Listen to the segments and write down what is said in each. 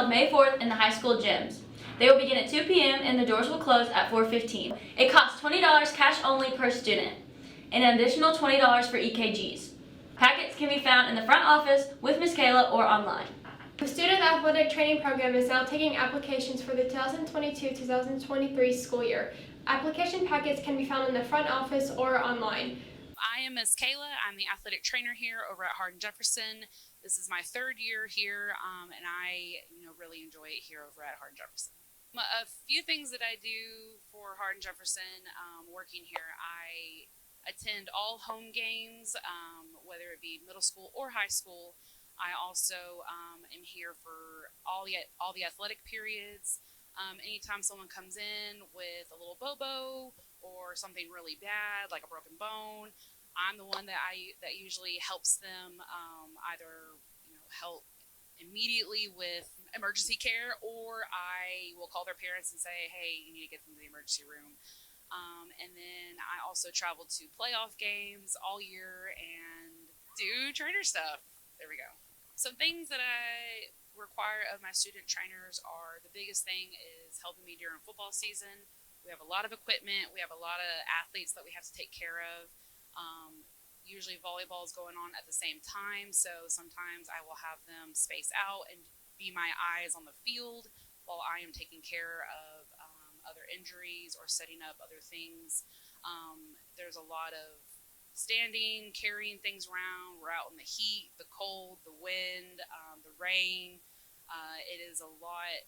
held May 4th in the high school gyms. They will begin at 2 p.m. and the doors will close at 4:15. It costs $20 cash only per student, and an additional $20 for EKGs. Packets can be found in the front office with Ms. Kayla or online. The Student Athletic Training Program is now taking applications for the 2022-2023 school year. Application packets can be found in the front office or online. I am Ms. Kayla. I'm the athletic trainer here over at Hardin-Jefferson. This is my third year here, and I really enjoy it here over at Hardin-Jefferson. A few things that I do for Hardin-Jefferson working here, I attend all home games, whether it be middle school or high school. I also am here for all the athletic periods. Anytime someone comes in with a little bobo or something really bad, like a broken bone, I'm the one that usually helps them either help immediately with emergency care, or I will call their parents and say, hey, you need to get them to the emergency room. And then I also travel to playoff games all year and do trainer stuff. There we go. Some things that I require of my student trainers are, the biggest thing is helping me during football season. We have a lot of equipment. We have a lot of athletes that we have to take care of. Usually volleyball is going on at the same time, so sometimes I will have them space out and be my eyes on the field while I am taking care of other injuries or setting up other things. There's a lot of standing, carrying things around. We're out in the heat, the cold, the wind, the rain. It is a lot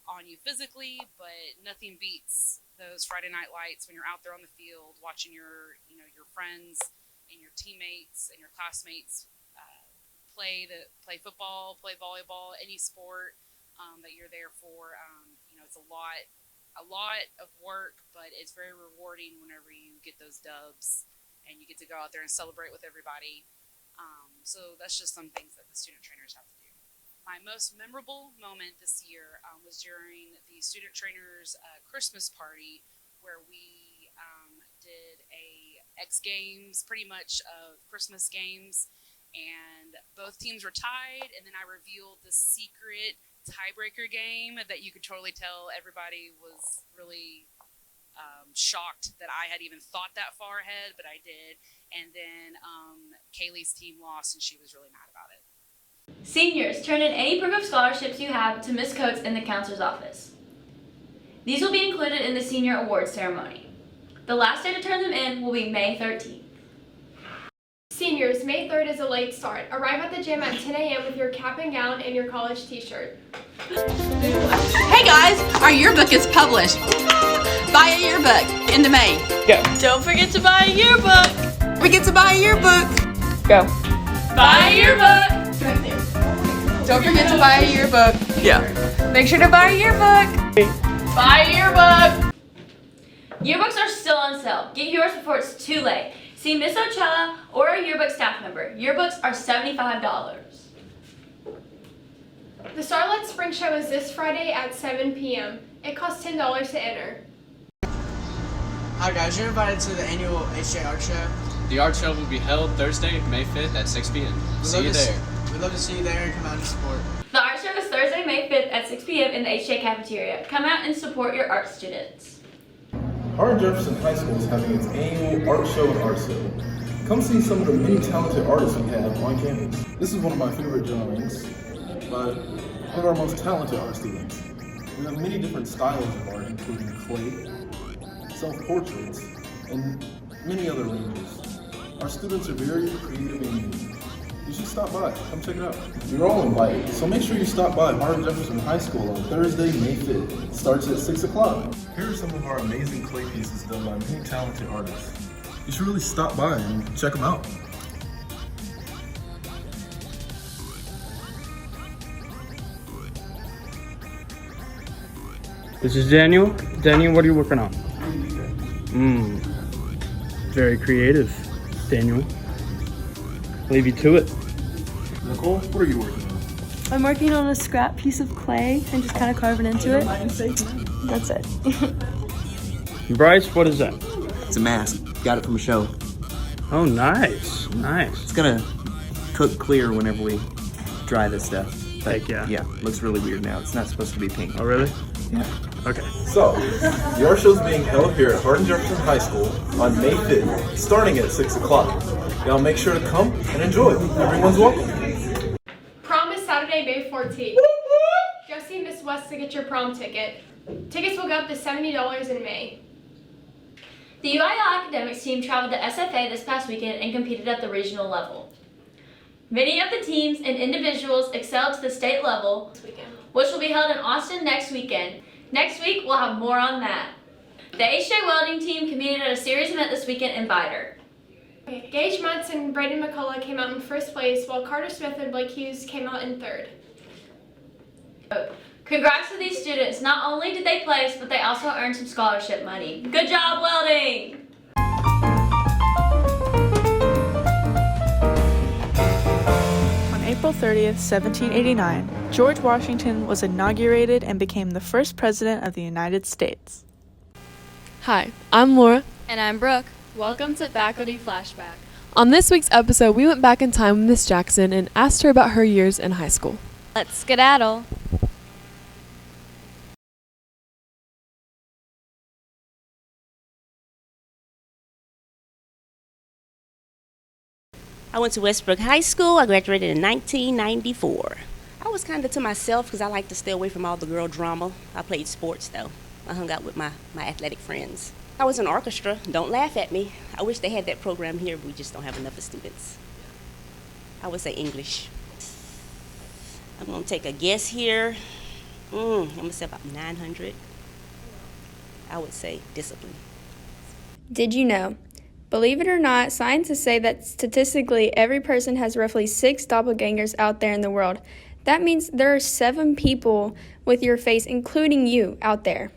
on you physically, but nothing beats those Friday night lights when you're out there on the field watching your friends and your teammates and your classmates play football, play volleyball, any sport that you're there for. It's a lot of work, but it's very rewarding whenever you get those dubs and you get to go out there and celebrate with everybody. So that's just some things that the student trainers have to do. My most memorable moment this year was during the student trainers Christmas party, where we did a X Games, pretty much of Christmas games, and both teams were tied, and then I revealed the secret tiebreaker game that you could totally tell everybody was really shocked that I had even thought that far ahead, but I did. And then Kaylee's team lost, and she was really mad about it. Seniors, turn in any proof of scholarships you have to Ms. Coates in the counselor's office. These will be included in the senior awards ceremony. The last day to turn them in will be May 13th. Seniors, May 3rd is a late start. Arrive at the gym at 10 a.m. with your cap and gown and your college t-shirt. Hey guys, our yearbook is published. Buy a yearbook into May. Go. Don't forget to buy a yearbook. We get to buy a yearbook. Go. Buy a yearbook. Don't forget to buy a yearbook. Yeah. Make sure to buy a yearbook. Buy a yearbook. Yearbooks are still on sale. Get yours before it's too late. See Miss Ocella or a yearbook staff member. Yearbooks are $75. The Starlight Spring Show is this Friday at 7 p.m. It costs $10 to enter. Hi guys, you're invited to the annual HJ Art Show. The art show will be held Thursday, May 5th at 6 p.m. See you there. We'd love to see you there and come out and support. The art show is Thursday, May 5th at 6 p.m. in the HJ cafeteria. Come out and support your art students. Hardin-Jefferson High School is having its annual art show and art sale. Come see some of the many talented artists we have on campus. This is one of my favorite drawings by one of our most talented art students. We have many different styles of art, including clay, self-portraits, and many other ranges. Our students are very creative and unique. You should stop by. Come check it out. You're all invited, so make sure you stop by Hardin-Jefferson High School on Thursday, May 5th. It starts at 6 o'clock. Here are some of our amazing clay pieces done by many talented artists. You should really stop by and check them out. This is Daniel. Daniel, what are you working on? Very creative, Daniel. Leave you to it. Nicole, what are you working on? I'm working on a scrap piece of clay and just kind of carving into it. That's it. Bryce, what is that? It's a mask. Got it from a show. Oh, nice. Nice. It's gonna cook clear whenever we dry this stuff. Like, yeah. Yeah, looks really weird now. It's not supposed to be pink. Oh, really? Yeah. Okay. So, the art show is being held here at Hardin Jefferson High School on May 5th, starting at 6 o'clock. Y'all make sure to come and enjoy. Everyone's welcome. Prom is Saturday, May 14th. Go see Miss West to get your prom ticket. Tickets will go up to $70 in May. The UIL Academics team traveled to SFA this past weekend and competed at the regional level. Many of the teams and individuals excelled to the state level, which will be held in Austin next weekend. Next week, we'll have more on that. The HJ Welding team competed at a series event this weekend in Vidor. Gage Munson and Braden McCullough came out in first place, while Carter Smith and Blake Hughes came out in third. Congrats to these students. Not only did they place, but they also earned some scholarship money. Good job, welding! On April 30th, 1789, George Washington was inaugurated and became the first president of the United States. Hi, I'm Laura. And I'm Brooke. Welcome to Faculty Flashback. On this week's episode, we went back in time with Miss Jackson and asked her about her years in high school. Let's skedaddle. I went to Westbrook High School. I graduated in 1994. I was kind of to myself because I like to stay away from all the girl drama. I played sports, though. I hung out with my athletic friends. I was in orchestra. Don't laugh at me. I wish they had that program here, but we just don't have enough of students. I would say English. I'm going to take a guess here. I'm going to say about 900. I would say discipline. Did you know? Believe it or not, scientists say that statistically every person has roughly 6 doppelgangers out there in the world. That means there are 7 people with your face, including you, out there.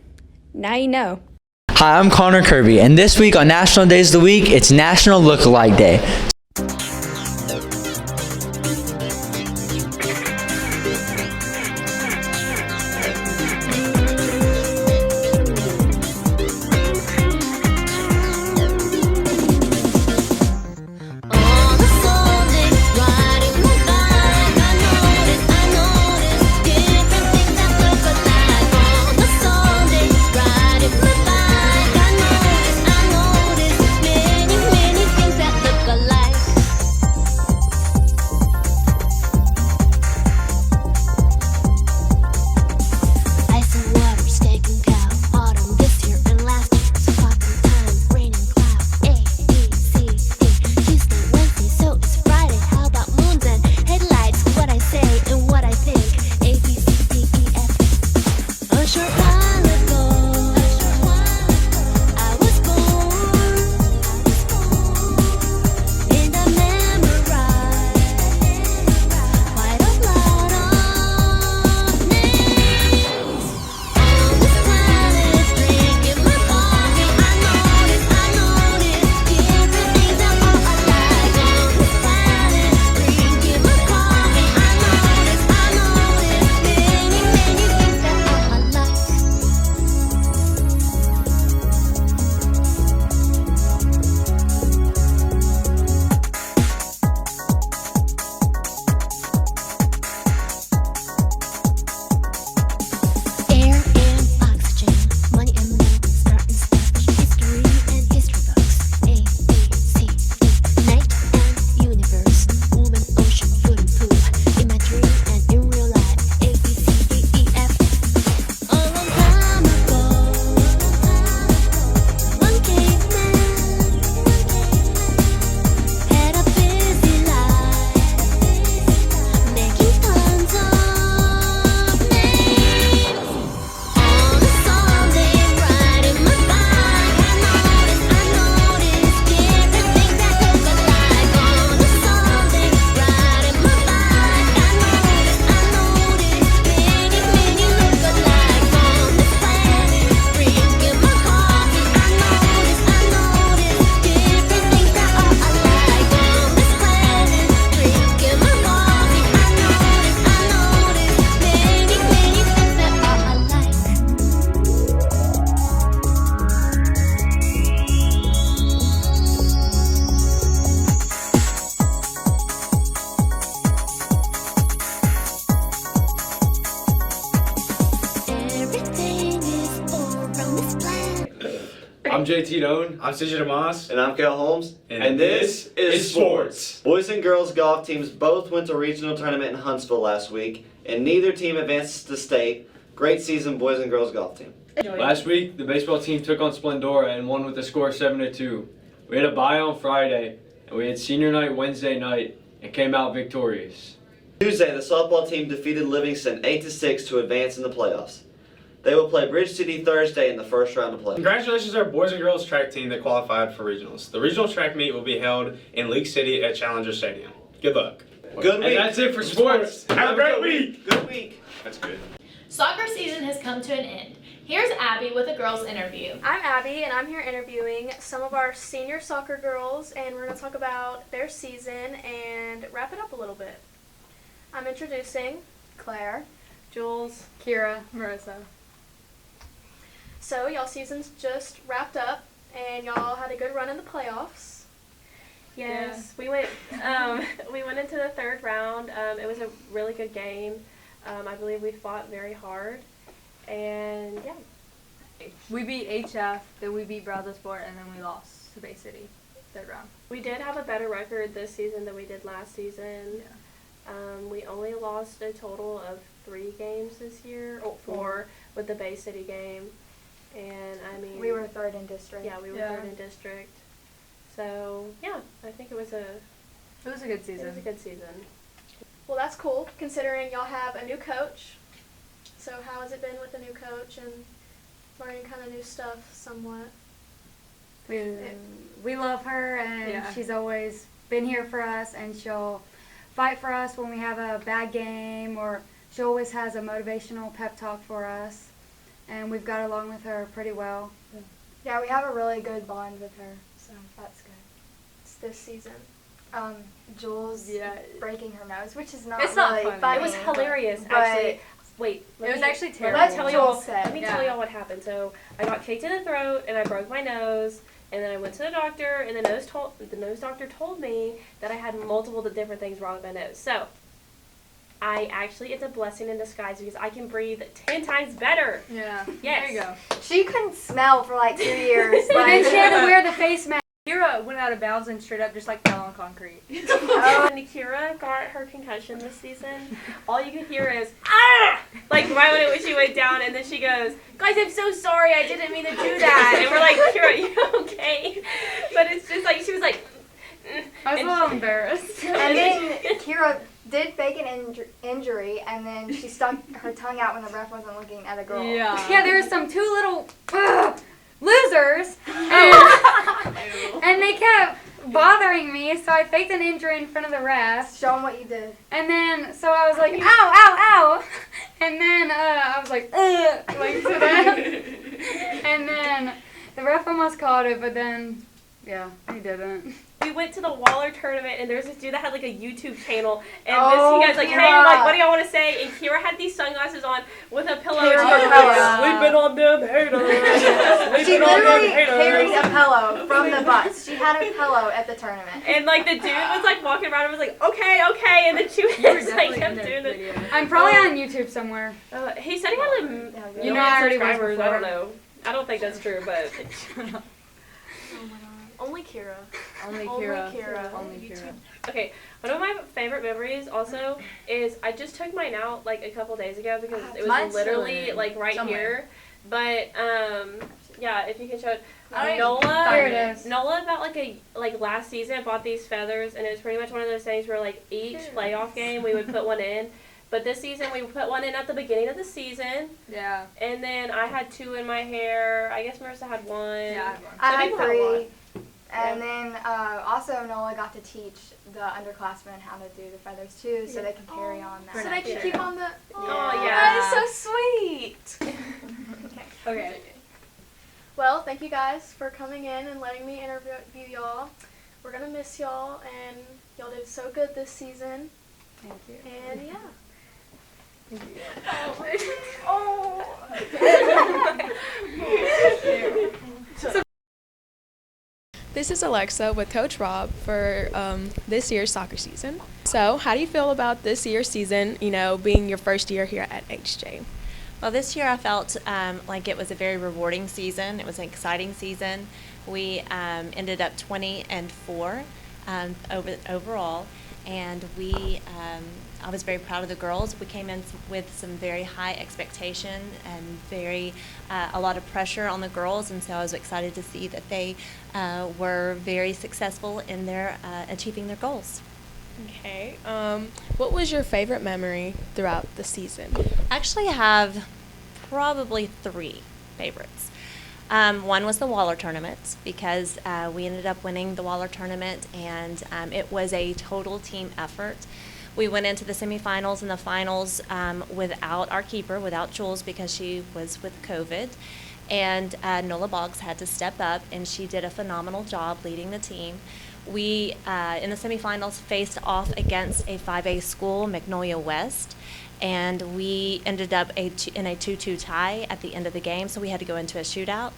Now you know. Hi, I'm Connor Kirby, and this week on National Days of the Week, it's National Lookalike Day. I'm JT Doan. I'm CJ Demas. And I'm Kale Holmes. And this is Sports. Boys and girls golf teams both went to regional tournament in Huntsville last week, and neither team advanced to state. Great season, boys and girls golf team. Last week, the baseball team took on Splendora and won with a score of 7-2. We had a bye on Friday, and we had senior night Wednesday night, and came out victorious. Tuesday, the softball team defeated Livingston 8-6 to advance in the playoffs. They will play Bridge City Thursday in the first round of play. Congratulations to our boys and girls track team that qualified for regionals. The regional track meet will be held in League City at Challenger Stadium. Good luck. Good week. And that's it for sports. Have a great week. Good week. That's good. Soccer season has come to an end. Here's Abbie with a girls interview. I'm Abbie, and I'm here interviewing some of our senior soccer girls, and we're going to talk about their season and wrap it up a little bit. I'm introducing Claire, Jules, Keira, Marissa. So y'all season's just wrapped up, and y'all had a good run in the playoffs. Yes, we went into the third round. It was a really good game. I believe we fought very hard, and yeah. We beat HF, then we beat Brazosport, and then we lost to Bay City, third round. We did have a better record this season than we did last season. Yeah. We only lost a total of 3 games this year, or 4 with the Bay City game. And I mean, we were third in district. Yeah, we were third in district. So yeah, I think it was a good season. It was a good season. Well, that's cool considering y'all have a new coach. So how has it been with a new coach and learning kind of new stuff somewhat? We love her, and she's always been here for us, and she'll fight for us when we have a bad game, or she always has a motivational pep talk for us. And we've got along with her pretty well. Yeah, we have a really good bond with her, so that's good. It's this season. Jules breaking her nose, which is not It's really not funny. It was hilarious, but actually. Wait, it was actually terrible. Let me tell Yeah. y'all what happened. So I got kicked in the throat, and I broke my nose, and then I went to the doctor, and the nose doctor told me that I had multiple different things wrong with my nose. So it's a blessing in disguise because I can breathe 10 times better. Yeah. Yes. There you go. She couldn't smell for like 2 years. And then she had to wear the face mask. Keira went out of bounds and straight up just like fell on concrete. When Keira got her concussion this season, all you could hear is, ah! Like right when she went down, and then she goes, guys, I'm so sorry, I didn't mean to do that. And we're like, Keira, you okay? But it's just like, she was like, I was a little embarrassed. And then Keira did fake an injury, and then she stuck her tongue out when the ref wasn't looking at a girl. Yeah, there were some 2 little losers, and they kept bothering me, so I faked an injury in front of the ref. Show them what you did. And then, so I was like, ow, ow, ow. And then I was like to that. And then the ref almost called it, but then, yeah, he didn't. We went to the Waller tournament, and there was this dude that had like a YouTube channel, and he guy's like, hey, like, what do y'all want to say? And Keira had these sunglasses on with a pillow. Sleeping on them haters. She literally carried a pillow from the bus. She had a pillow at the tournament. And like the dude was like walking around and was like, okay, and then she was like kept doing it. I'm probably on YouTube somewhere. He said he had a I already was subscribers. before. I don't know. I don't think that's true, but. Only Keira. Only Keira. Okay, one of my favorite memories also is I just took mine out like a couple days ago because it was Mine's literally still like right somewhere. here. But yeah, if you can show it. Here it is. Nola about like last season bought these feathers, and it was pretty much one of those things where like each playoff game we would put one in. But this season we put one in at the beginning of the season. Yeah. And then I had 2 in my hair. I guess Marissa had 1. Yeah, I had 3. And then also Nola got to teach the underclassmen how to do the feathers too, so they can carry on that. So they can keep on the. That is so sweet. Okay. Well, thank you guys for coming in and letting me interview y'all. We're gonna miss y'all, and y'all did so good this season. Thank you. And yeah. This is Alexa with Coach Rob for this year's soccer season. So, how do you feel about this year's season, being your first year here at HJ? Well, this year I felt like it was a very rewarding season. It was an exciting season. We ended up 20-4 overall, and I was very proud of the girls. We came in with some very high expectation and a lot of pressure on the girls, and so I was excited to see that they were very successful in their achieving their goals. Okay. What was your favorite memory throughout the season? Actually, I have probably 3 favorites. One was the Waller tournament, because we ended up winning the Waller tournament, and it was a total team effort. We went into the semifinals and the finals without our keeper, without Jules, because she was with COVID. And Nola Boggs had to step up, and she did a phenomenal job leading the team. We, in the semifinals, faced off against a 5A school, Magnolia West, and we ended up in a 2-2 tie at the end of the game, so we had to go into a shootout.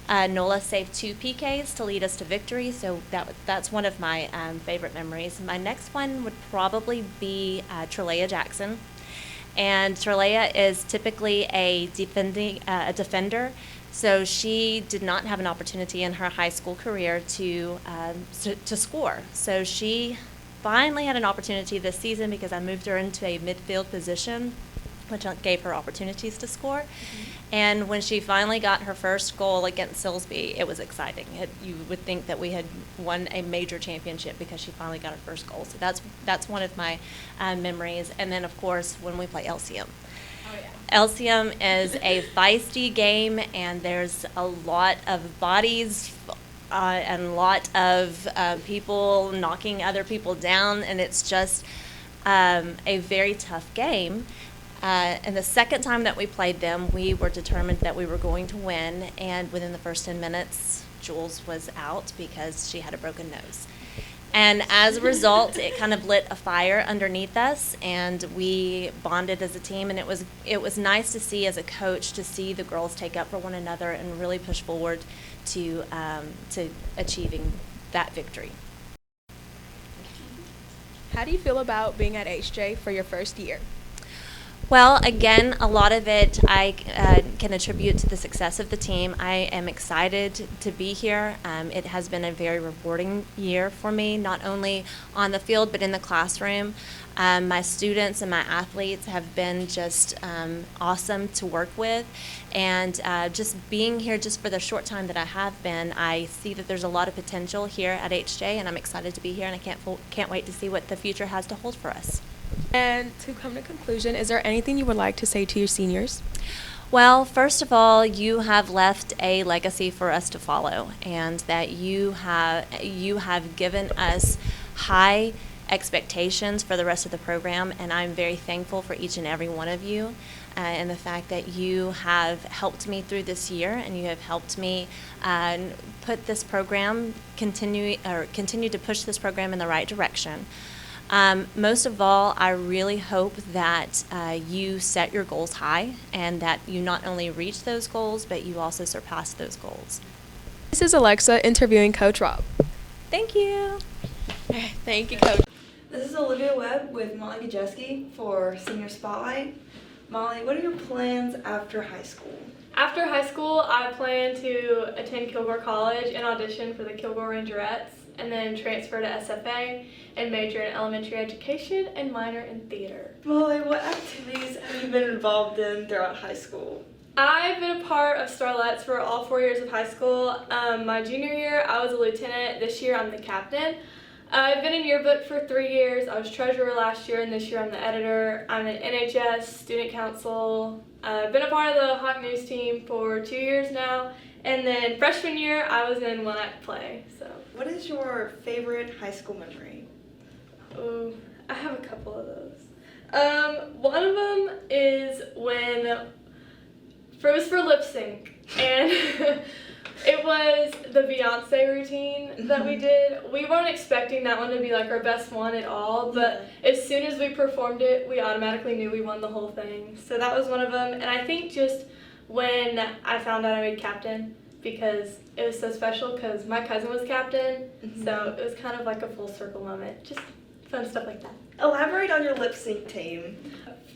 Nola saved 2 PKs to lead us to victory, so that's one of my favorite memories. My next one would probably be Lelia Jackson. And Lelia is typically a defender, so she did not have an opportunity in her high school career to score. So she finally had an opportunity this season because I moved her into a midfield position, which gave her opportunities to score. And when she finally got her first goal against Silsbee, it was exciting. You would think that we had won a major championship because she finally got her first goal. So that's one of my memories. And then, of course, when we play LCM. Oh, yeah. LCM is a feisty game, and there's a lot of bodies and a lot of people knocking other people down, and it's just a very tough game. And the second time that we played them, we were determined that we were going to win, and within the first 10 minutes, Jules was out because she had a broken nose. And as a result, it kind of lit a fire underneath us, and we bonded as a team, and it was nice to see as a coach to see the girls take up for one another and really push forward to achieving that victory. How do you feel about being at HJ for your first year? Well, again, a lot of it I can attribute to the success of the team. I am excited to be here. It has been a very rewarding year for me, not only on the field but in the classroom. My students and my athletes have been just awesome to work with, and just being here just for the short time that I have been, I see that there's a lot of potential here at HJ, and I'm excited to be here, and I can't wait to see what the future has to hold for us. And to come to conclusion, is there anything you would like to say to your seniors? Well, first of all, you have left a legacy for us to follow, and that you have given us high expectations for the rest of the program, and I'm very thankful for each and every one of you, and the fact that you have helped me through this year, and you have helped me put this program, continue to push this program in the right direction. Most of all, I really hope that you set your goals high, and that you not only reach those goals, but you also surpass those goals. This is Alexa interviewing Coach Rob. Thank you. Thank you, Coach. This is Olivia Webb with Molly Gajeske for Senior Spotlight. Molly, what are your plans after high school? After high school, I plan to attend Kilgore College and audition for the Kilgore Rangerettes, and then transfer to SFA and major in elementary education and minor in theater. Molly, what activities have you been involved in throughout high school? I've been a part of Starlettes for all 4 years of high school. My junior year, I was a lieutenant. This year, I'm the captain. I've been in Yearbook for 3 years. I was treasurer last year, and this year I'm the editor. I'm an NHS, student council. I've been a part of the Hawk News team for 2 years now. And then freshman year, I was in one-act play. So, what is your favorite high school memory? Oh, I have a couple of those. One of them is when it was for lip sync, and it was the Beyonce routine that we did. We weren't expecting that one to be like our best one at all, but as soon as we performed it, we automatically knew we won the whole thing. So that was one of them. And I think just when I found out I made captain, because it was so special because my cousin was captain, so it was kind of like a full circle moment. Just fun stuff like that. Elaborate on your lip sync team.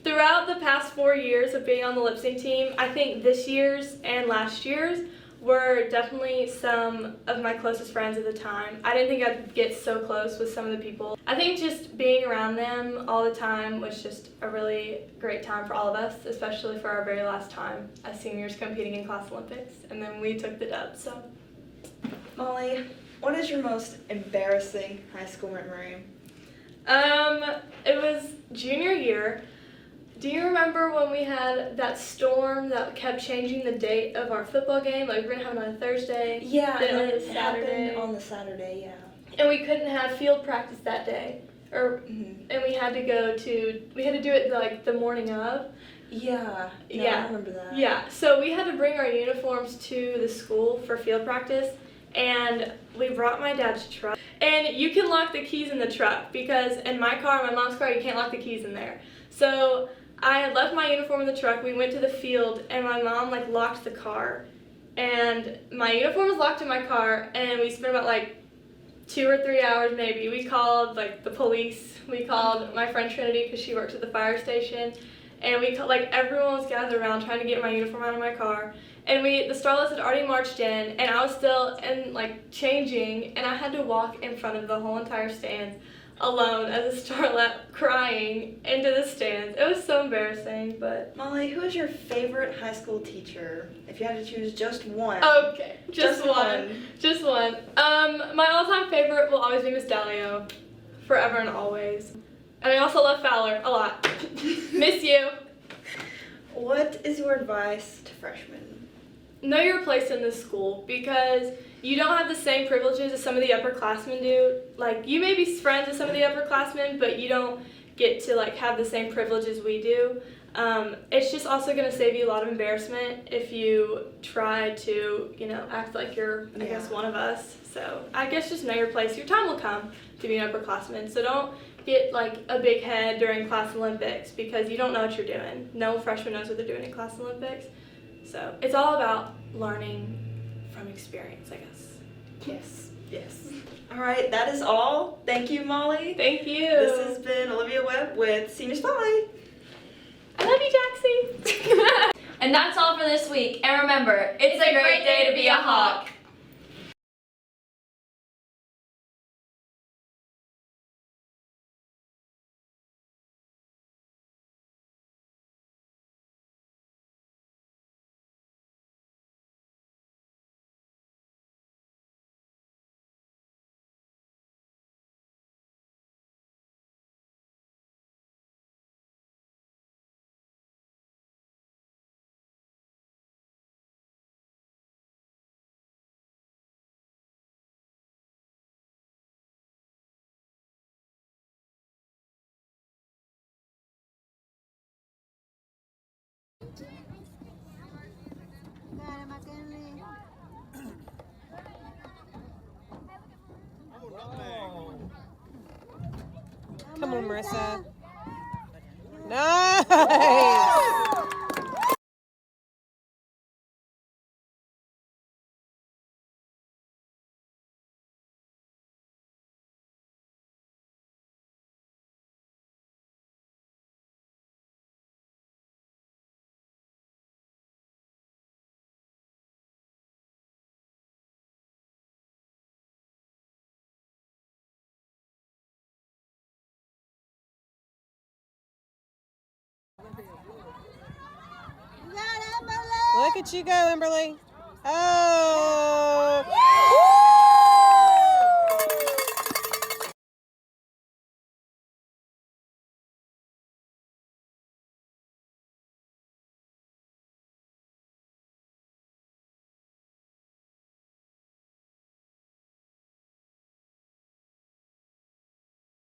Throughout the past 4 years of being on the lip sync team, I think this year's and last year's were definitely some of my closest friends at the time. I didn't think I'd get so close with some of the people. I think just being around them all the time was just a really great time for all of us, especially for our very last time as seniors competing in Class Olympics, and then we took the dub, so. Molly, what is your most embarrassing high school memory? It was junior year. Do you remember when we had that storm that kept changing the date of our football game? Like, we were gonna have it on a Thursday. Yeah, then and it was it Saturday. happened on the Saturday, yeah. And we couldn't have field practice that day. And we had to do it like the morning of. Yeah, no, Yeah. I remember that. Yeah, so we had to bring our uniforms to the school for field practice, and we brought my dad's truck. And you can lock the keys in the truck because in my car, my mom's car, you can't lock the keys in there. So I had left my uniform in the truck, we went to the field, and my mom like locked the car. And my uniform was locked in my car, and we spent about like 2 or 3 hours maybe. We called like the police, we called my friend Trinity because she works at the fire station, and we called, like everyone was gathered around trying to get my uniform out of my car. And the Starlets had already marched in, and I was still in like changing, and I had to walk in front of the whole entire stands alone as a Starlet crying into the stands. It was so embarrassing, but. Molly, who is your favorite high school teacher? If you had to choose just one. Okay, just one. Just one. My all-time favorite will always be Miss Dalio, forever and always. And I also love Fowler a lot. Miss you. What is your advice to freshmen? Know your place in this school because you don't have the same privileges as some of the upperclassmen do. Like, you may be friends with some of the upperclassmen, but you don't get to like have the same privileges we do. It's just also going to save you a lot of embarrassment if you try to, act like you're, I guess, one of us. So I guess just know your place. Your time will come to be an upperclassman. So don't get like a big head during Class Olympics because you don't know what you're doing. No freshman knows what they're doing in Class Olympics. So it's all about learning from experience, I guess. Yes. All right, that is all. Thank you, Molly. Thank you. This has been Olivia Webb with Senior Spotlight. I love you, Jaxie. And that's all for this week. And remember, it's a great day to be a Hawk. Come on, Marissa. Nice! Look at you go, Emberly. Oh!